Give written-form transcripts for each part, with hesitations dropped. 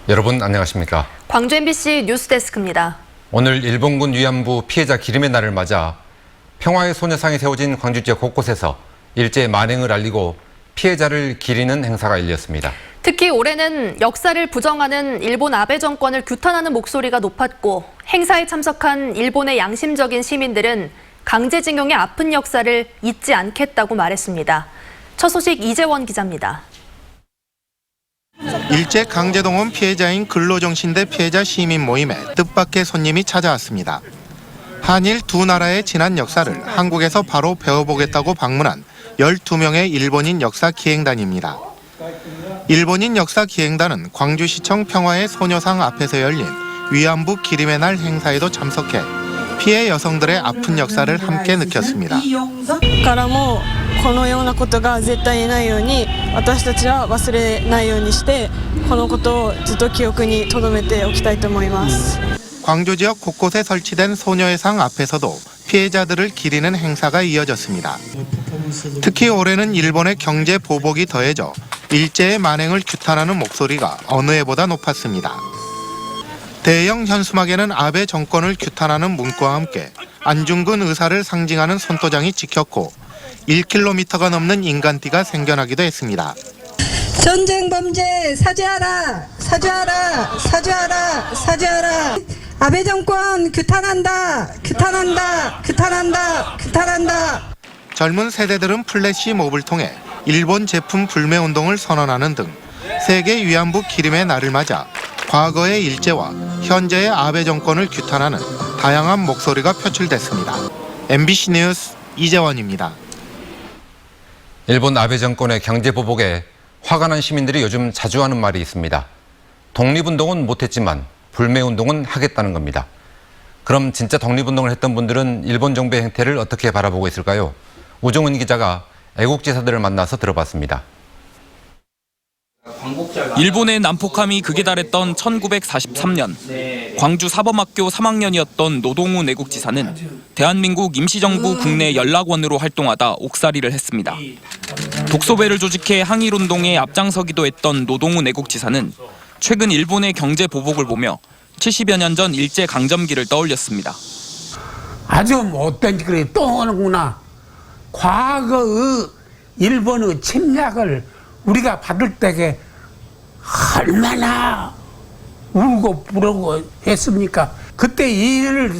여러분 안녕하십니까? 광주 MBC 뉴스데스크입니다. 오늘 일본군 위안부 피해자 기림의 날을 맞아 평화의 소녀상이 세워진 광주 지역 곳곳에서 일제 만행을 알리고 피해자를 기리는 행사가 열렸습니다. 특히 올해는 역사를 부정하는 일본 아베 정권을 규탄하는 목소리가 높았고 행사에 참석한 일본의 양심적인 시민들은 강제징용의 아픈 역사를 잊지 않겠다고 말했습니다. 첫 소식 이재원 기자입니다. 일제 강제동원 피해자인 근로정신대 피해자 시민 모임에 뜻밖의 손님이 찾아왔습니다. 한일 두 나라의 지난 역사를 한국에서 바로 배워보겠다고 방문한 12명의 일본인 역사 기행단입니다. 일본인 역사 기행단은 광주시청 평화의 소녀상 앞에서 열린 위안부 기림의 날 행사에도 참석해 피해 여성들의 아픈 역사를 함께 느꼈습니다. このようなことが絶対にないように私たちは忘れないようにしてこのことをずっと記憶に留めておきたいと思います. 광주 지역 곳곳에 설치된 소녀의 상 앞에서도 피해자들을 기리는 행사가 이어졌습니다. 특히 올해는 일본의 경제 보복이 더해져 일제의 만행을 규탄하는 목소리가 어느 해보다 높았습니다. 대형 현수막에는 아베 정권을 규탄하는 문구와 함께 안중근 의사를 상징하는 손도장이 찍혔고 1km가 넘는 인간띠가 생겨나기도 했습니다. 전쟁 범죄 사죄하라, 사죄하라, 사죄하라, 사죄하라. 아베 정권 규탄한다, 규탄한다, 규탄한다, 규탄한다. 젊은 세대들은 플래시 몹을 통해 일본 제품 불매 운동을 선언하는 등 세계 위안부 기림의 날을 맞아 과거의 일제와 현재의 아베 정권을 규탄하는 다양한 목소리가 표출됐습니다. MBC 뉴스 이재원입니다. 일본 아베 정권의 경제 보복에 화가 난 시민들이 요즘 자주 하는 말이 있습니다. 독립운동은 못했지만 불매운동은 하겠다는 겁니다. 그럼 진짜 독립운동을 했던 분들은 일본 정부의 행태를 어떻게 바라보고 있을까요? 우종은 기자가 애국지사들을 만나서 들어봤습니다. 일본의 난폭함이 극에 달했던 1943년 광주 사범학교 3학년이었던 노동훈 애국지사는 대한민국 임시정부 국내 연락원으로 활동하다 옥살이를 했습니다. 독소배를 조직해 항일운동에 앞장서기도 했던 노동훈 애국지사는 최근 일본의 경제 보복을 보며 70여 년 전 일제강점기를 떠올렸습니다. 아주 못된 짓을 또 하는구나. 과거의 일본의 침략을 우리가 받을 때에 얼마나 울고 부르고 했습니까? 그때 이 일을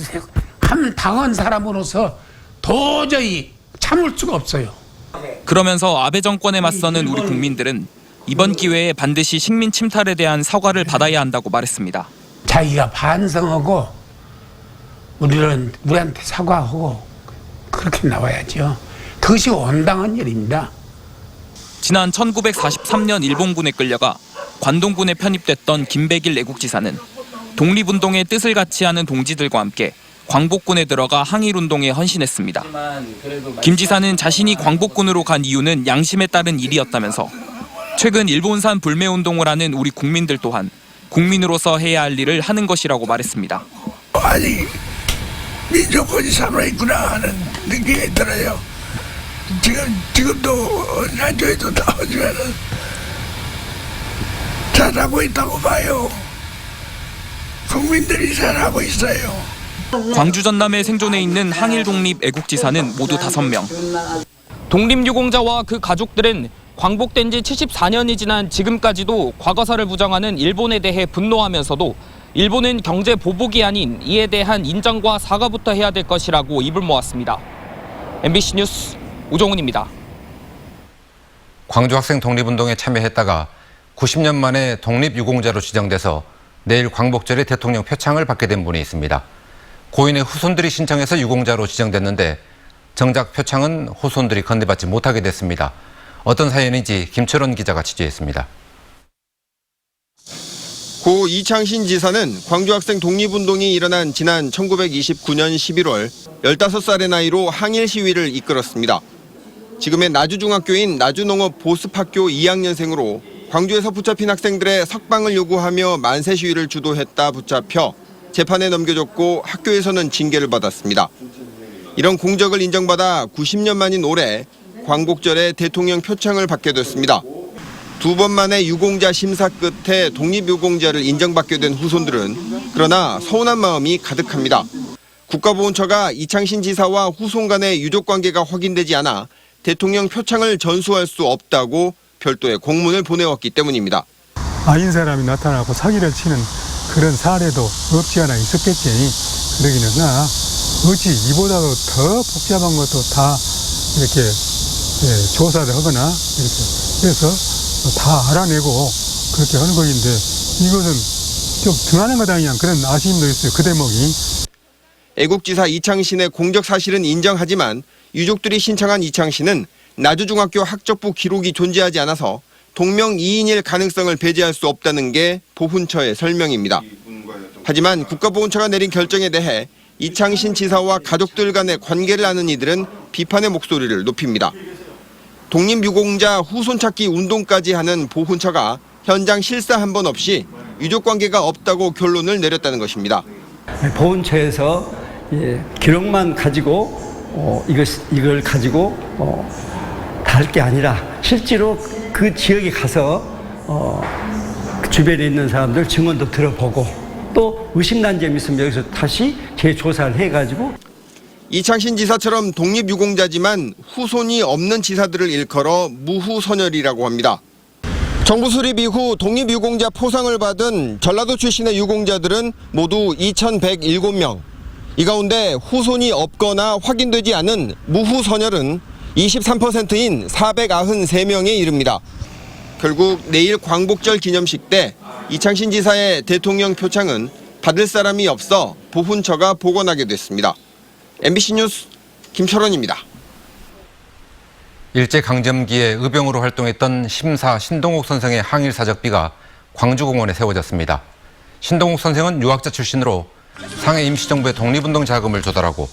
당한 사람으로서 도저히 참을 수가 없어요. 그러면서 아베 정권에 맞서는 우리 국민들은 이번 기회에 반드시 식민 침탈에 대한 사과를 받아야 한다고 말했습니다. 자기가 반성하고 우리한테 사과하고 그렇게 나와야죠. 그것이 온당한 일입니다. 지난 1943년 일본군에 끌려가 관동군에 편입됐던 김백일 애국지사는 독립운동의 뜻을 같이 하는 동지들과 함께 광복군에 들어가 항일운동에 헌신했습니다. 김 지사는 자신이 광복군으로 간 이유는 양심에 따른 일이었다면서 최근 일본산 불매운동을 하는 우리 국민들 또한 국민으로서 해야 할 일을 하는 것이라고 말했습니다. 아니, 민족군이 살아있구나 하는 느낌이 들어요. 지금도 라디오에도 나오지만 잘하고 있다고 봐요. 국민들이 잘하고 있어요. 광주 전남에 생존해 있는 항일 독립 애국지사는 모두 5명. 독립유공자와 그 가족들은 광복된 지 74년이 지난 지금까지도 과거사를 부정하는 일본에 대해 분노하면서도 일본은 경제 보복이 아닌 이에 대한 인정과 사과부터 해야 될 것이라고 입을 모았습니다. MBC 뉴스 우종훈입니다. 광주 학생 독립운동에 참여했다가 90년 만에 독립유공자로 지정돼서 내일 광복절에 대통령 표창을 받게 된 분이 있습니다. 고인의 후손들이 신청해서 유공자로 지정됐는데 정작 표창은 후손들이 건네받지 못하게 됐습니다. 어떤 사연인지 김철원 기자가 취재했습니다. 고 이창신 지사는 광주 학생 독립운동이 일어난 지난 1929년 11월 15살의 나이로 항일 시위를 이끌었습니다. 지금의 나주중학교인 나주농업 보습학교 2학년생으로 광주에서 붙잡힌 학생들의 석방을 요구하며 만세 시위를 주도했다 붙잡혀 재판에 넘겨졌고 학교에서는 징계를 받았습니다. 이런 공적을 인정받아 90년 만인 올해 광복절에 대통령 표창을 받게 됐습니다. 두 번 만에 유공자 심사 끝에 독립유공자를 인정받게 된 후손들은 그러나 서운한 마음이 가득합니다. 국가보훈처가 이창신 지사와 후손 간의 유족관계가 확인되지 않아 대통령 표창을 전수할 수 없다고 별도의 공문을 보내왔기 때문입니다. 아닌 사람이 나타나고 사기를 치는 그런 사례도 없지 않아 있었겠지. 그러기는 나 어찌 이보다도 더 복잡한 것도 다 이렇게 조사를 하거나 이렇게 해서 다 알아내고 그렇게 하는 것인데 이것은 좀 등하는 것 아니냐 그런 아쉬움도 있어요. 그 대목이. 애국지사 이창신의 공적 사실은 인정하지만 유족들이 신청한 이창신은 나주중학교 학적부 기록이 존재하지 않아서 동명이인일 가능성을 배제할 수 없다는 게 보훈처의 설명입니다. 하지만 국가보훈처가 내린 결정에 대해 이창신 지사와 가족들 간의 관계를 아는 이들은 비판의 목소리를 높입니다. 독립유공자 후손 찾기 운동까지 하는 보훈처가 현장 실사 한 번 없이 유족관계가 없다고 결론을 내렸다는 것입니다. 보훈처에서 기록만 가지고 이걸 가지고 다 할 게 아니라 실제로 그 지역에 가서 그 주변에 있는 사람들 증언도 들어보고 또 의심난 점이 있으면 여기서 다시 재조사를 해가지고. 이창신 지사처럼 독립유공자지만 후손이 없는 지사들을 일컬어 무후선열이라고 합니다. 정부 수립 이후 독립유공자 포상을 받은 전라도 출신의 유공자들은 모두 2,107명. 이 가운데 후손이 없거나 확인되지 않은 무후선열은 23%인 493명에 이릅니다. 결국 내일 광복절 기념식 때 이창신 지사의 대통령 표창은 받을 사람이 없어 보훈처가 복원하게 됐습니다. MBC 뉴스 김철원입니다. 일제강점기에 의병으로 활동했던 심사 신동욱 선생의 항일 사적비가 광주공원에 세워졌습니다. 신동욱 선생은 유학자 출신으로 상해 임시정부의 독립운동 자금을 조달하고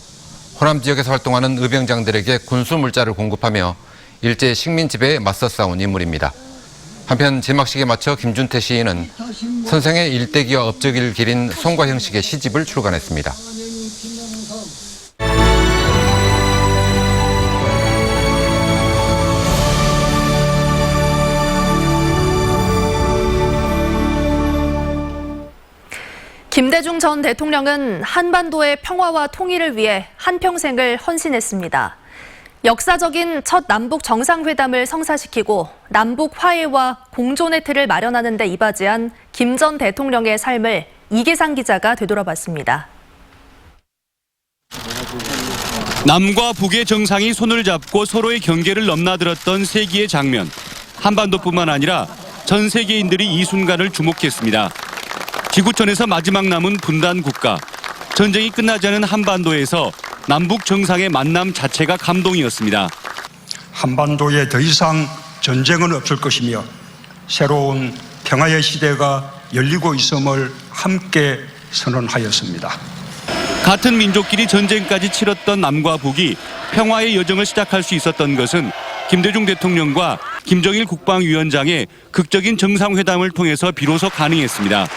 호남 지역에서 활동하는 의병장들에게 군수 물자를 공급하며 일제 식민 지배에 맞서 싸운 인물입니다. 한편 제막식에 맞춰 김준태 시인은 선생의 일대기와 업적을 기린 송과 형식의 시집을 출간했습니다. 김대중 전 대통령은 한반도의 평화와 통일을 위해 한평생을 헌신했습니다. 역사적인 첫 남북 정상회담을 성사시키고 남북 화해와 공존의 틀을 마련하는 데 이바지한 김 전 대통령의 삶을 이계상 기자가 되돌아봤습니다. 남과 북의 정상이 손을 잡고 서로의 경계를 넘나들었던 세기의 장면. 한반도뿐만 아니라 전 세계인들이 이 순간을 주목했습니다. 지구촌에서 마지막 남은 분단 국가. 전쟁이 끝나지 않은 한반도에서 남북 정상의 만남 자체가 감동이었습니다. 한반도에 더 이상 전쟁은 없을 것이며 새로운 평화의 시대가 열리고 있음을 함께 선언하였습니다. 같은 민족끼리 전쟁까지 치렀던 남과 북이 평화의 여정을 시작할 수 있었던 것은 김대중 대통령과 김정일 국방위원장의 극적인 정상회담을 통해서 비로소 가능했습니다.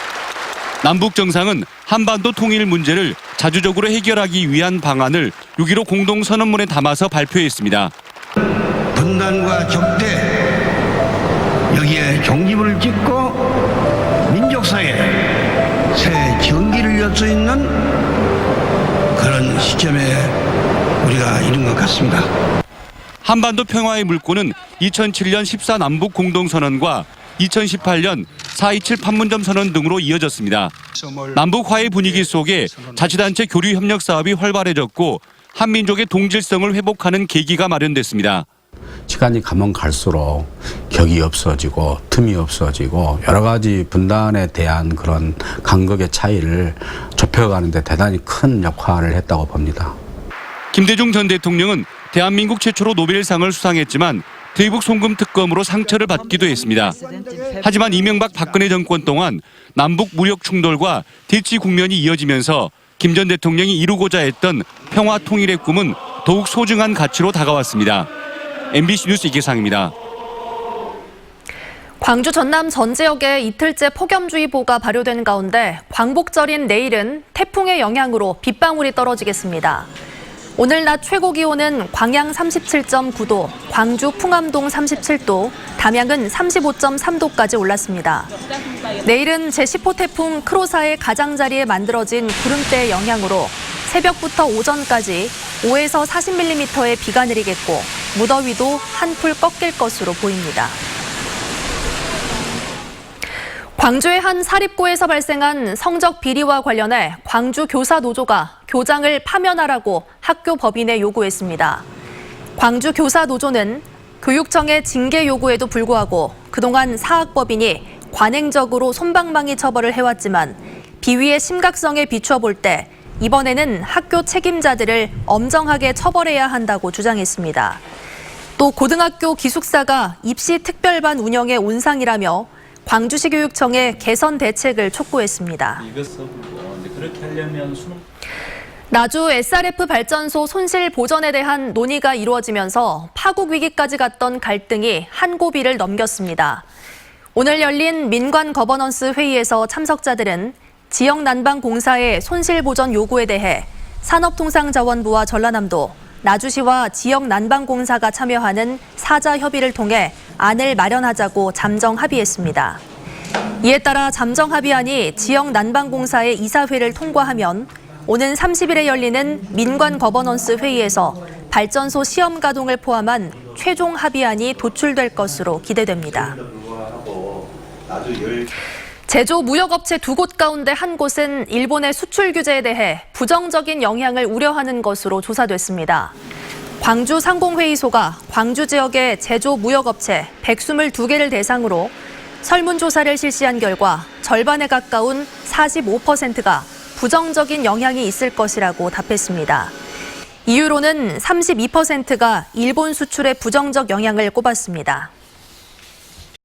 남북 정상은 한반도 통일 문제를 자주적으로 해결하기 위한 방안을 6.15 공동선언문에 담아서 발표했습니다. 분단과 적대, 여기에 종집을 짓고 민족사에 새 전기를 열 수 있는 그런 시점에 우리가 이른 것 같습니다. 한반도 평화의 물꼬는 2007년 14 남북 공동선언과 2018년 4.27 판문점 선언 등으로 이어졌습니다. 남북 화해 분위기 속에 자치단체 교류 협력 사업이 활발해졌고 한민족의 동질성을 회복하는 계기가 마련됐습니다. 시간이 가면 갈수록 격이 없어지고 틈이 없어지고 여러 가지 분단에 대한 그런 간극의 차이를 좁혀가는 데 대단히 큰 역할을 했다고 봅니다. 김대중 전 대통령은 대한민국 최초로 노벨상을 수상했지만 대북 송금 특검으로 상처를 받기도 했습니다. 하지만 이명박 박근혜 정권 동안 남북 무력 충돌과 대치 국면이 이어지면서 김 전 대통령이 이루고자 했던 평화 통일의 꿈은 더욱 소중한 가치로 다가왔습니다. MBC 뉴스 이계상입니다. 광주 전남 전 지역에 이틀째 폭염주의보가 발효된 가운데 광복절인 내일은 태풍의 영향으로 빗방울이 떨어지겠습니다. 오늘 낮 최고 기온은 광양 37.9도, 광주 풍암동 37도, 담양은 35.3도까지 올랐습니다. 내일은 제10호 태풍 크로사의 가장자리에 만들어진 구름대의 영향으로 새벽부터 오전까지 5에서 40mm의 비가 내리겠고 무더위도 한풀 꺾일 것으로 보입니다. 광주의 한 사립고에서 발생한 성적 비리와 관련해 광주 교사 노조가 교장을 파면하라고 학교 법인에 요구했습니다. 광주 교사 노조는 교육청의 징계 요구에도 불구하고 그동안 사학법인이 관행적으로 솜방망이 처벌을 해왔지만 비위의 심각성에 비추어 볼 때 이번에는 학교 책임자들을 엄정하게 처벌해야 한다고 주장했습니다. 또 고등학교 기숙사가 입시 특별반 운영의 온상이라며 광주시 교육청에 개선 대책을 촉구했습니다. 나주 SRF 발전소 손실 보전에 대한 논의가 이루어지면서 파국 위기까지 갔던 갈등이 한 고비를 넘겼습니다. 오늘 열린 민관 거버넌스 회의에서 참석자들은 지역 난방공사의 손실 보전 요구에 대해 산업통상자원부와 전라남도, 나주시와 지역 난방공사가 참여하는 사자 협의를 통해 안을 마련하자고 잠정 합의했습니다. 이에 따라 잠정 합의안이 지역 난방공사의 이사회를 통과하면 오는 30일에 열리는 민관 거버넌스 회의에서 발전소 시험 가동을 포함한 최종 합의안이 도출될 것으로 기대됩니다. 제조 무역업체 2곳 가운데 한 곳은 일본의 수출 규제에 대해 부정적인 영향을 우려하는 것으로 조사됐습니다. 광주 상공회의소가 광주 지역의 제조 무역업체 122개를 대상으로 설문조사를 실시한 결과 절반에 가까운 45%가 부정적인 영향이 있을 것이라고 답했습니다. 이유로는 32%가 일본 수출에 부정적 영향을 꼽았습니다.